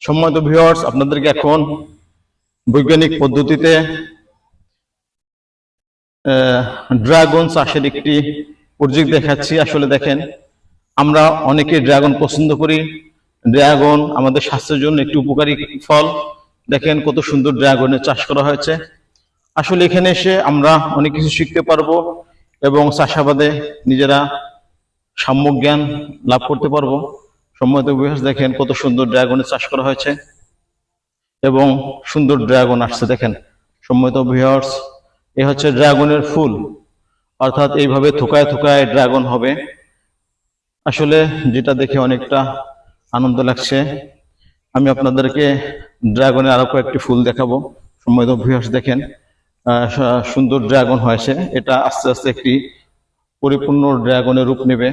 সম্মানিত ভিউয়ার্স, আপনাদেরকে এখন বৈজ্ঞানিক পদ্ধতিতে ড্রাগন চাষের একটি প্রজেক্ট দেখাচ্ছি। আসলে দেখেন, আমরা অনেকে ড্রাগন পছন্দ করি। ড্রাগন আমাদের স্বাস্থ্যের জন্য একটি উপকারী ফল। দেখেন কত সুন্দর ড্রাগনের চাষ করা হয়েছে। আসলে এখানে এসে আমরা অনেক কিছু শিখতে পারবো এবং চাষাবাদে নিজেরা সম্যক জ্ঞান লাভ করতে পারবো। সম্মানিত ভিউয়ার্স, দেখেন কত সুন্দর ড্রাগনের চাষ করা হয়েছে এবং সুন্দর ড্রাগন আসছে। দেখেন সম্মানিত ভিউয়ার্স, এ হচ্ছে ড্রাগনের ফুল, অর্থাৎ এইভাবে থোকায় থোকায় ড্রাগন হবে। আসলে যেটা দেখে অনেকটা আনন্দ লাগছে। আমি আপনাদেরকে ড্রাগনের আরো কয়েকটি ফুল দেখাবো। সম্মানিত ভিউয়ার্স, দেখেন সুন্দর ড্রাগন হয়েছে। এটা আস্তে আস্তে একটি পরিপূর্ণ ড্রাগনের রূপ নেবে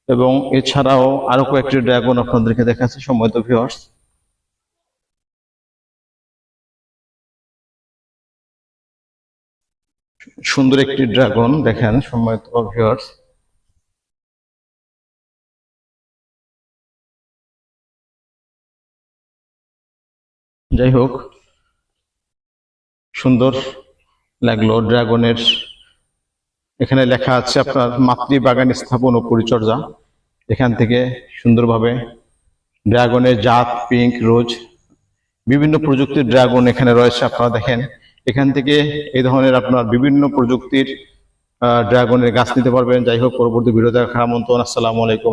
এবং এছাড়াও আরো কয়েকটি ড্রাগন আপনাদেরকে দেখাচ্ছি। সম্মানিত ভিউয়ার্স, সুন্দর একটি ড্রাগন দেখেন। সম্মানিত ভিউয়ার্স, যাই হোক, সুন্দর লাগলো ড্রাগনের। এখানে লেখা আছে আপনার মাতৃবাগান স্থাপন ও পরিচর্যা। এখান থেকে সুন্দরভাবে ড্রাগনের জাত, পিঙ্ক, রোজ, বিভিন্ন প্রযুক্তির ড্রাগন এখানে রয়েছে। আপনারা দেখেন, এখান থেকে এই ধরনের আপনার বিভিন্ন প্রযুক্তির ড্রাগনের গাছ নিতে পারবেন। যাই হোক, পরবর্তী ভিডিও দেখার আমন্ত্রণ। আসসালামু আলাইকুম।